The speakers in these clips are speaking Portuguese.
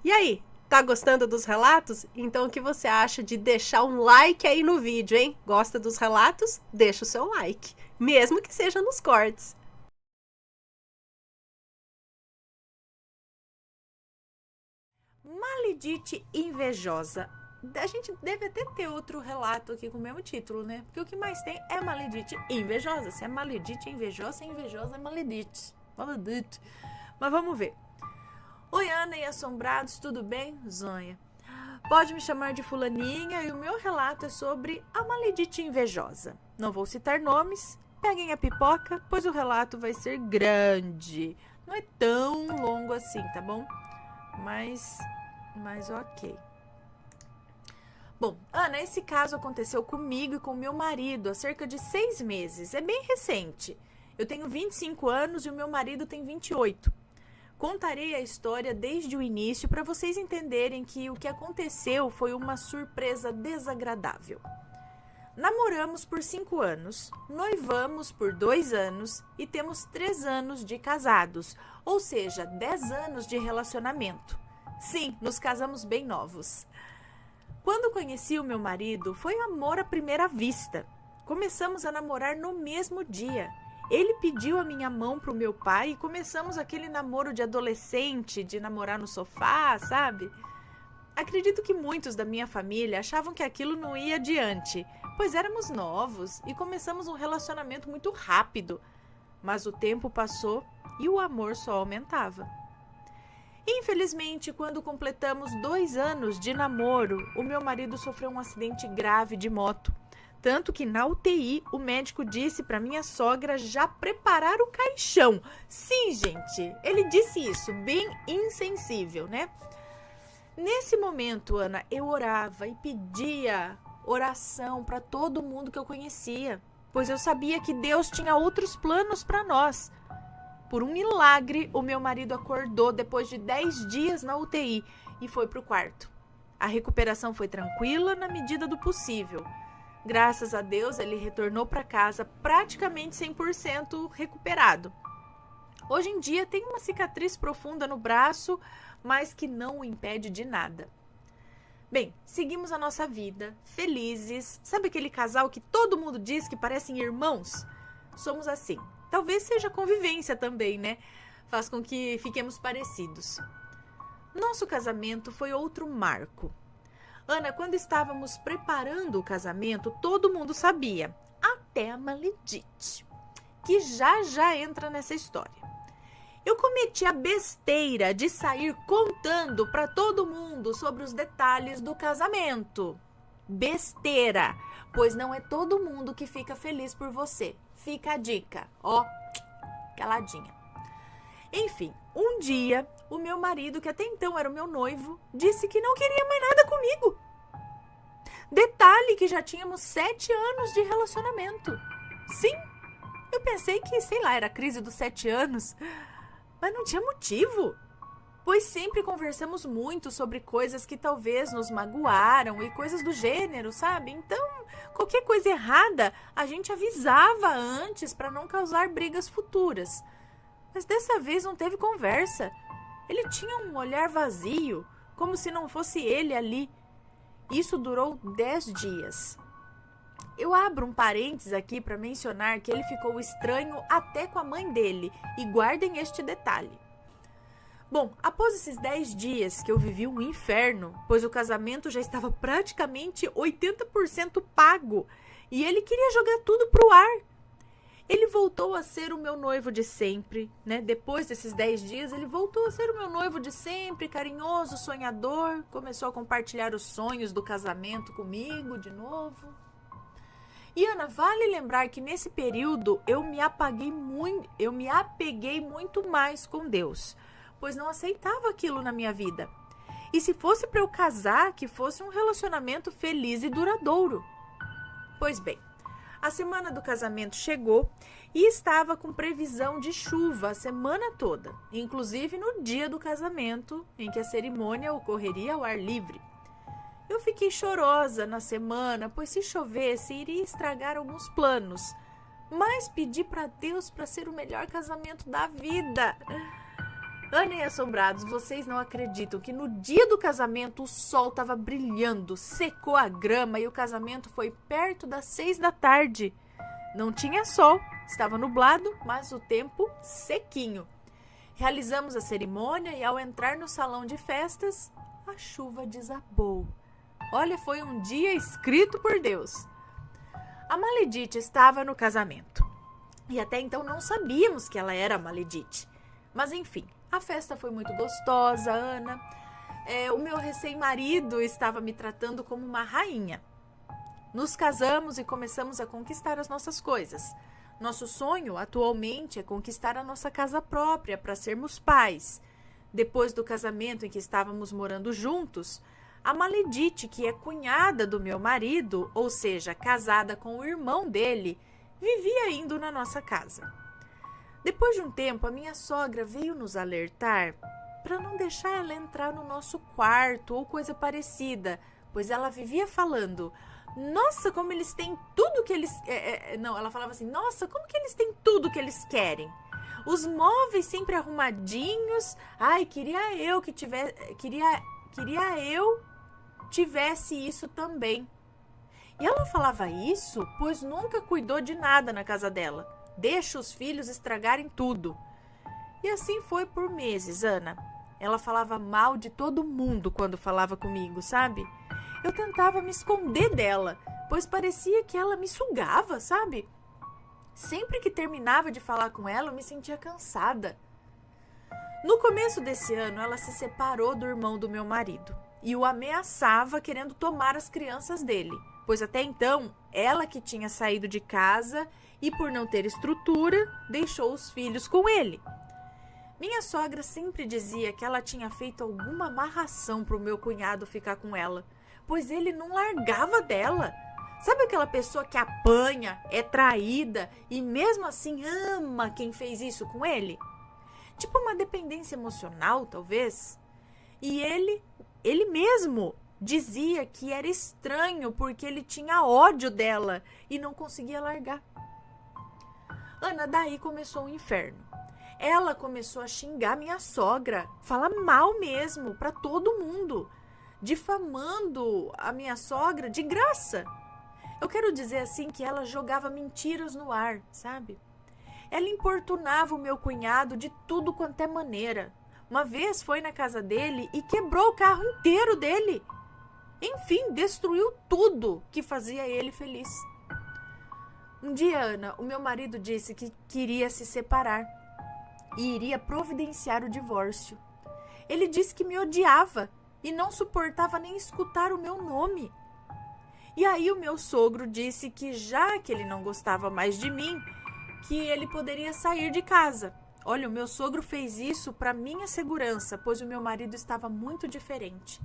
E aí, tá gostando dos relatos? Então o que você acha de deixar um like aí no vídeo, hein? Gosta dos relatos? Deixa o seu like, mesmo que seja nos cortes. Maledite invejosa. A gente deve até ter outro relato aqui com o mesmo título, né? Porque o que mais tem é maledite invejosa. Se é maledite invejosa, é invejosa, é maledite. Maledite. Mas vamos ver. Oi, Ana e assombrados, tudo bem? Zonha. Pode me chamar de fulaninha e o meu relato é sobre a maledite invejosa. Não vou citar nomes, peguem a pipoca, pois o relato vai ser grande. Não é tão longo assim, tá bom? Mas ok. Bom, Ana, esse caso aconteceu comigo e com meu marido há cerca de 6 meses. É bem recente. Eu tenho 25 anos e o meu marido tem 28. Contarei a história desde o início para vocês entenderem que o que aconteceu foi uma surpresa desagradável. Namoramos por 5 anos, noivamos por 2 anos e temos 3 anos de casados, ou seja, 10 anos de relacionamento. Sim, nos casamos bem novos. Quando conheci o meu marido, foi amor à primeira vista. Começamos a namorar no mesmo dia. Ele pediu a minha mão pro meu pai e começamos aquele namoro de adolescente, de namorar no sofá, sabe? Acredito que muitos da minha família achavam que aquilo não ia adiante, pois éramos novos e começamos um relacionamento muito rápido. Mas o tempo passou e o amor só aumentava. Infelizmente, quando completamos 2 anos de namoro, o meu marido sofreu um acidente grave de moto. Tanto que na UTI, o médico disse para minha sogra já preparar o caixão. Sim, gente, ele disse isso, bem insensível, né? Nesse momento, Ana, eu orava e pedia oração para todo mundo que eu conhecia, pois eu sabia que Deus tinha outros planos para nós. Por um milagre, o meu marido acordou depois de 10 dias na UTI e foi para o quarto. A recuperação foi tranquila na medida do possível. Graças a Deus, ele retornou para casa praticamente 100% recuperado. Hoje em dia tem uma cicatriz profunda no braço, mas que não o impede de nada. Bem, seguimos a nossa vida, felizes. Sabe aquele casal que todo mundo diz que parecem irmãos? Somos assim. Talvez seja a convivência também, né? Faz com que fiquemos parecidos. Nosso casamento foi outro marco. Ana, quando estávamos preparando o casamento, todo mundo sabia, até a maledite, que já entra nessa história. Eu cometi a besteira de sair contando para todo mundo sobre os detalhes do casamento. Besteira, pois não é todo mundo que fica feliz por você. Fica a dica, ó, caladinha. Enfim, um dia, o meu marido, que até então era o meu noivo, disse que não queria mais nada comigo. Detalhe que já tínhamos 7 anos de relacionamento. Sim, eu pensei que, sei lá, era a crise dos 7 anos, mas não tinha motivo. Pois sempre conversamos muito sobre coisas que talvez nos magoaram e coisas do gênero, sabe? Então, qualquer coisa errada, a gente avisava antes para não causar brigas futuras. Mas dessa vez não teve conversa. Ele tinha um olhar vazio, como se não fosse ele ali. Isso durou 10 dias. Eu abro um parênteses aqui para mencionar que ele ficou estranho até com a mãe dele, e guardem este detalhe. Bom, após esses 10 dias que eu vivi um inferno, pois o casamento já estava praticamente 80% pago e ele queria jogar tudo pro ar. Ele voltou a ser o meu noivo de sempre, né? Depois desses 10 dias, ele voltou a ser o meu noivo de sempre, carinhoso, sonhador, começou a compartilhar os sonhos do casamento comigo de novo. E Ana, vale lembrar que nesse período eu me apeguei muito mais com Deus, pois não aceitava aquilo na minha vida. E se fosse para eu casar, que fosse um relacionamento feliz e duradouro. Pois bem, a semana do casamento chegou e estava com previsão de chuva a semana toda, inclusive no dia do casamento, em que a cerimônia ocorreria ao ar livre. Eu fiquei chorosa na semana, pois se chovesse iria estragar alguns planos, mas pedi para Deus para ser o melhor casamento da vida. Ana e assombrados, vocês não acreditam que no dia do casamento o sol estava brilhando, secou a grama e o casamento foi perto das 6 da tarde. Não tinha sol, estava nublado, mas o tempo sequinho. Realizamos a cerimônia e ao entrar no salão de festas, a chuva desabou. Olha, foi um dia escrito por Deus. A Maledite estava no casamento e até então não sabíamos que ela era Maledite. Mas enfim, a festa foi muito gostosa, Ana. O meu recém-marido estava me tratando como uma rainha. Nos casamos e começamos a conquistar as nossas coisas. Nosso sonho atualmente é conquistar a nossa casa própria para sermos pais. Depois do casamento em que estávamos morando juntos, a Maledite, que é cunhada do meu marido, ou seja, casada com o irmão dele, vivia indo na nossa casa. Depois de um tempo, a minha sogra veio nos alertar para não deixar ela entrar no nosso quarto ou coisa parecida, pois ela vivia falando: nossa, como eles têm tudo que eles... Não, ela falava assim: nossa, como que eles têm tudo que eles querem? Os móveis sempre arrumadinhos. Ai, queria eu tivesse isso também. E ela falava isso, pois nunca cuidou de nada na casa dela. Deixa os filhos estragarem tudo. E assim foi por meses, Ana. Ela falava mal de todo mundo quando falava comigo, sabe? Eu tentava me esconder dela, pois parecia que ela me sugava, sabe? Sempre que terminava de falar com ela, eu me sentia cansada. No começo desse ano, ela se separou do irmão do meu marido e o ameaçava querendo tomar as crianças dele, pois até então, ela que tinha saído de casa e por não ter estrutura, deixou os filhos com ele. Minha sogra sempre dizia que ela tinha feito alguma amarração para o meu cunhado ficar com ela, pois ele não largava dela. Sabe aquela pessoa que apanha, é traída e mesmo assim ama quem fez isso com ele? Tipo uma dependência emocional, talvez. E ele mesmo dizia que era estranho porque ele tinha ódio dela e não conseguia largar. Ana, daí começou o inferno. Ela começou a xingar minha sogra, falar mal mesmo para todo mundo, difamando a minha sogra de graça. Eu quero dizer assim que ela jogava mentiras no ar, sabe? Ela importunava o meu cunhado de tudo quanto é maneira. Uma vez foi na casa dele e quebrou o carro inteiro dele. Enfim, destruiu tudo que fazia ele feliz. Um dia, Ana, o meu marido disse que queria se separar e iria providenciar o divórcio. Ele disse que me odiava e não suportava nem escutar o meu nome. E aí o meu sogro disse que já que ele não gostava mais de mim, que ele poderia sair de casa. Olha, o meu sogro fez isso para minha segurança, pois o meu marido estava muito diferente.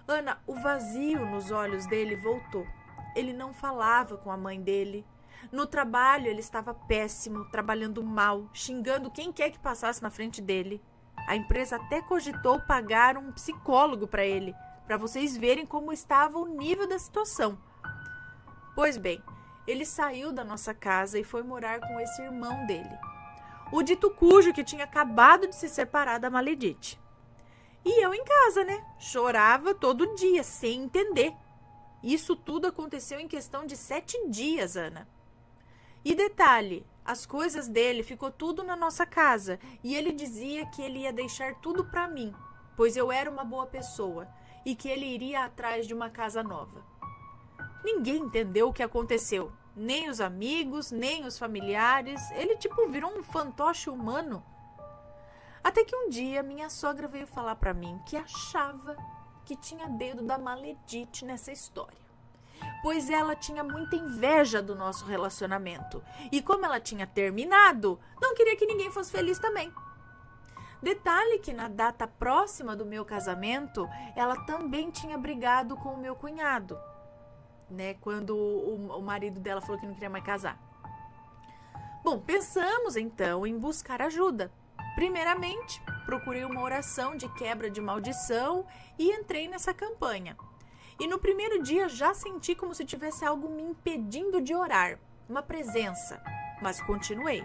Ana, o vazio nos olhos dele voltou. Ele não falava com a mãe dele. No trabalho ele estava péssimo, trabalhando mal, xingando quem quer que passasse na frente dele. A empresa até cogitou pagar um psicólogo para ele, para vocês verem como estava o nível da situação. Pois bem, ele saiu da nossa casa e foi morar com esse irmão dele, o dito cujo que tinha acabado de se separar da Maledite. E eu em casa, né? Chorava todo dia, sem entender. Isso tudo aconteceu em questão de 7 dias, Ana. E detalhe, as coisas dele ficou tudo na nossa casa e ele dizia que ele ia deixar tudo para mim, pois eu era uma boa pessoa e que ele iria atrás de uma casa nova. Ninguém entendeu o que aconteceu, nem os amigos, nem os familiares. Ele virou um fantoche humano. Até que um dia minha sogra veio falar para mim que achava que tinha dedo da Maledite nessa história, pois ela tinha muita inveja do nosso relacionamento e como ela tinha terminado, não queria que ninguém fosse feliz também. Detalhe que na data próxima do meu casamento, ela também tinha brigado com o meu cunhado, né, quando o marido dela falou que não queria mais casar. Bom, pensamos então em buscar ajuda. Primeiramente, procurei uma oração de quebra de maldição e entrei nessa campanha. E no primeiro dia já senti como se tivesse algo me impedindo de orar, uma presença, mas continuei.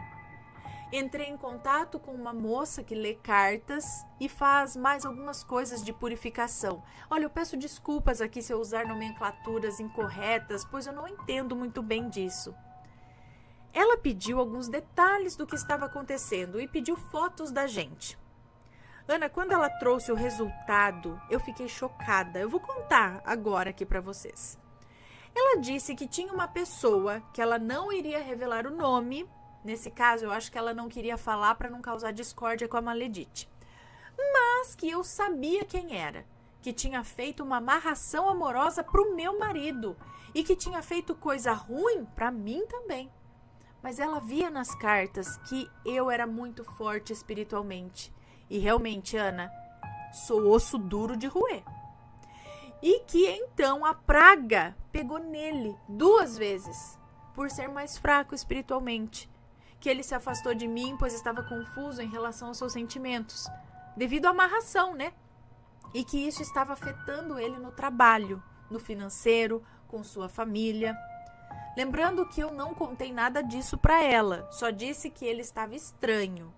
Entrei em contato com uma moça que lê cartas e faz mais algumas coisas de purificação. Olha, eu peço desculpas aqui se eu usar nomenclaturas incorretas, pois eu não entendo muito bem disso. Ela pediu alguns detalhes do que estava acontecendo e pediu fotos da gente. Ana, quando ela trouxe o resultado, eu fiquei chocada. Eu vou contar agora aqui para vocês. Ela disse que tinha uma pessoa que ela não iria revelar o nome. Nesse caso, eu acho que ela não queria falar para não causar discórdia com a Maledite. Mas que eu sabia quem era. Que tinha feito uma amarração amorosa para o meu marido. E que tinha feito coisa ruim para mim também. Mas ela via nas cartas que eu era muito forte espiritualmente. E realmente, Ana, sou osso duro de roer. E que então a praga pegou nele 2 vezes, por ser mais fraco espiritualmente. Que ele se afastou de mim, pois estava confuso em relação aos seus sentimentos, devido à amarração, né? E que isso estava afetando ele no trabalho, no financeiro, com sua família. Lembrando que eu não contei nada disso para ela, só disse que ele estava estranho.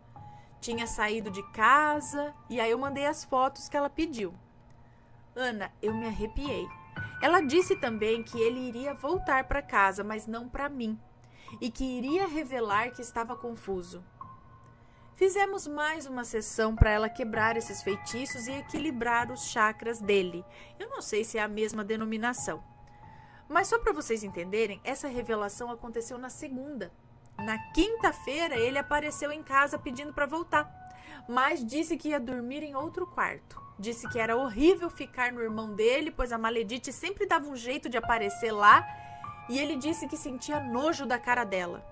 Tinha saído de casa e aí eu mandei as fotos que ela pediu. Ana, eu me arrepiei. Ela disse também que ele iria voltar para casa, mas não para mim, e que iria revelar que estava confuso. Fizemos mais uma sessão para ela quebrar esses feitiços e equilibrar os chakras dele. Eu não sei se é a mesma denominação. Mas só para vocês entenderem, essa revelação aconteceu na segunda. Na quinta-feira, ele apareceu em casa pedindo para voltar, mas disse que ia dormir em outro quarto. Disse que era horrível ficar no irmão dele, pois a Maledite sempre dava um jeito de aparecer lá, e ele disse que sentia nojo da cara dela.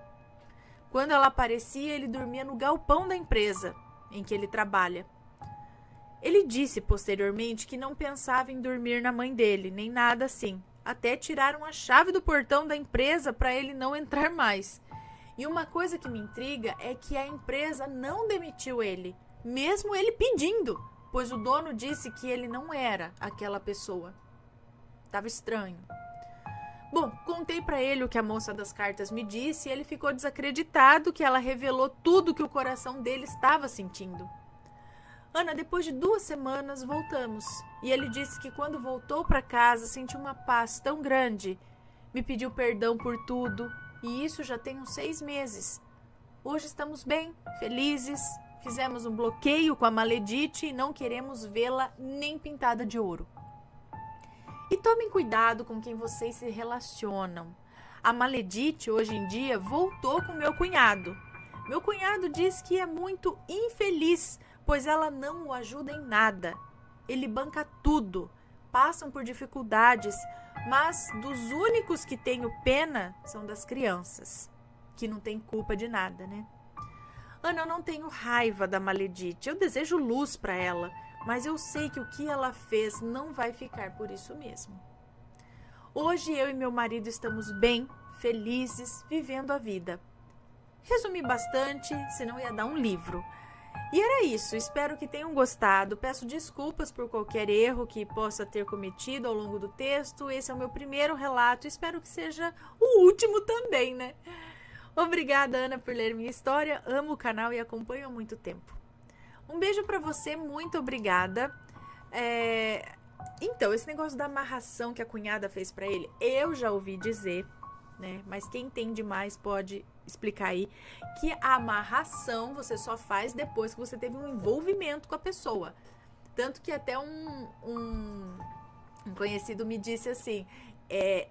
Quando ela aparecia, ele dormia no galpão da empresa em que ele trabalha. Ele disse posteriormente que não pensava em dormir na mãe dele, nem nada assim. Até tiraram a chave do portão da empresa para ele não entrar mais. E uma coisa que me intriga é que a empresa não demitiu ele, mesmo ele pedindo, pois o dono disse que ele não era aquela pessoa. Tava estranho. Bom, contei para ele o que a moça das cartas me disse e ele ficou desacreditado que ela revelou tudo que o coração dele estava sentindo. Ana, depois de 2 semanas voltamos e ele disse que quando voltou para casa sentiu uma paz tão grande. Me pediu perdão por tudo. E isso já tem uns 6 meses. Hoje estamos bem, felizes. Fizemos um bloqueio com a Maledite e não queremos vê-la nem pintada de ouro. E tomem cuidado com quem vocês se relacionam. A Maledite, hoje em dia, voltou com meu cunhado. Meu cunhado diz que é muito infeliz, pois ela não o ajuda em nada. Ele banca tudo. Passam por dificuldades, mas dos únicos que tenho pena são das crianças, que não têm culpa de nada, né? Ana, eu não tenho raiva da Maledite, eu desejo luz para ela, mas eu sei que o que ela fez não vai ficar por isso mesmo. Hoje eu e meu marido estamos bem, felizes, vivendo a vida. Resumi bastante, senão ia dar um livro. E era isso, espero que tenham gostado. Peço desculpas por qualquer erro que possa ter cometido ao longo do texto. Esse é o meu primeiro relato, espero que seja o último também, né? Obrigada, Ana, por ler minha história. Amo o canal e acompanho há muito tempo. Um beijo pra você, muito obrigada. Então, esse negócio da amarração que a cunhada fez pra ele, eu já ouvi dizer, né? Mas quem entende mais pode explicar aí, que a amarração você só faz depois que você teve um envolvimento com a pessoa. Tanto que até um conhecido me disse assim,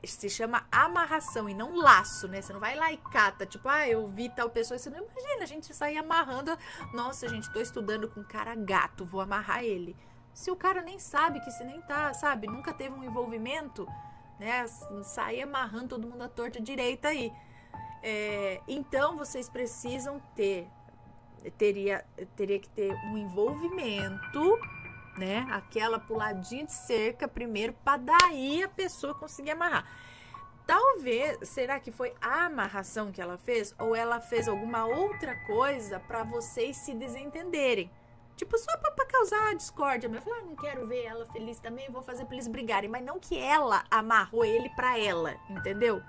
se chama amarração e não laço, né? Você não vai lá e cata, tipo, eu vi tal pessoa, você não imagina, a gente sair amarrando, nossa, gente, tô estudando com cara gato, vou amarrar ele. Se o cara nem sabe que se nem tá, sabe, nunca teve um envolvimento, né? Sair amarrando todo mundo à torta direita aí. Então vocês precisam teria que ter um envolvimento, né? Aquela puladinha de cerca primeiro para daí a pessoa conseguir amarrar. Talvez, será que foi a amarração que ela fez ou ela fez alguma outra coisa para vocês se desentenderem? Tipo, só para causar discórdia. Mas eu falei, não quero ver ela feliz também, vou fazer para eles brigarem. Mas não que ela amarrou ele para ela, entendeu?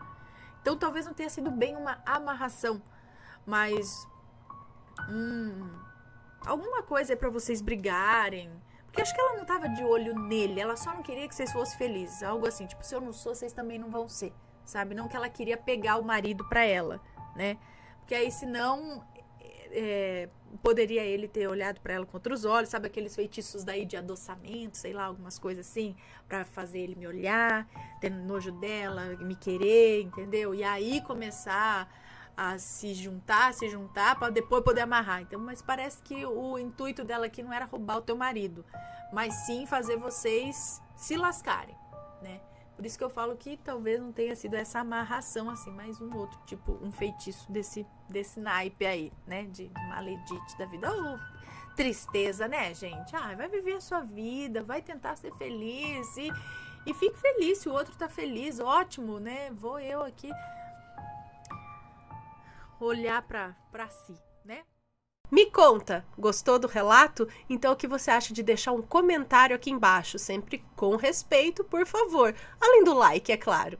Então, talvez não tenha sido bem uma amarração, mas Alguma coisa é pra vocês brigarem. Porque acho que ela não tava de olho nele, ela só não queria que vocês fossem felizes. Algo assim, tipo, se eu não sou, vocês também não vão ser, sabe? Não que ela queria pegar o marido pra ela, né? Porque aí, senão, poderia ele ter olhado pra ela com outros olhos, sabe? Aqueles feitiços daí de adoçamento, sei lá, algumas coisas assim, pra fazer ele me olhar, ter nojo dela, me querer, entendeu? E aí começar a se juntar para depois poder amarrar. Então, mas parece que o intuito dela aqui não era roubar o teu marido, mas sim fazer vocês se lascarem, né? Por isso que eu falo que talvez não tenha sido essa amarração assim, mas um outro tipo, um feitiço desse naipe aí, né? De maledite da vida. Oh, tristeza, né, gente? Ah, vai viver a sua vida, vai tentar ser feliz e fique feliz se o outro tá feliz, ótimo, né? Vou eu aqui olhar pra si, né? Me conta, gostou do relato? Então o que você acha de deixar um comentário aqui embaixo, sempre com respeito, por favor. Além do like, é claro.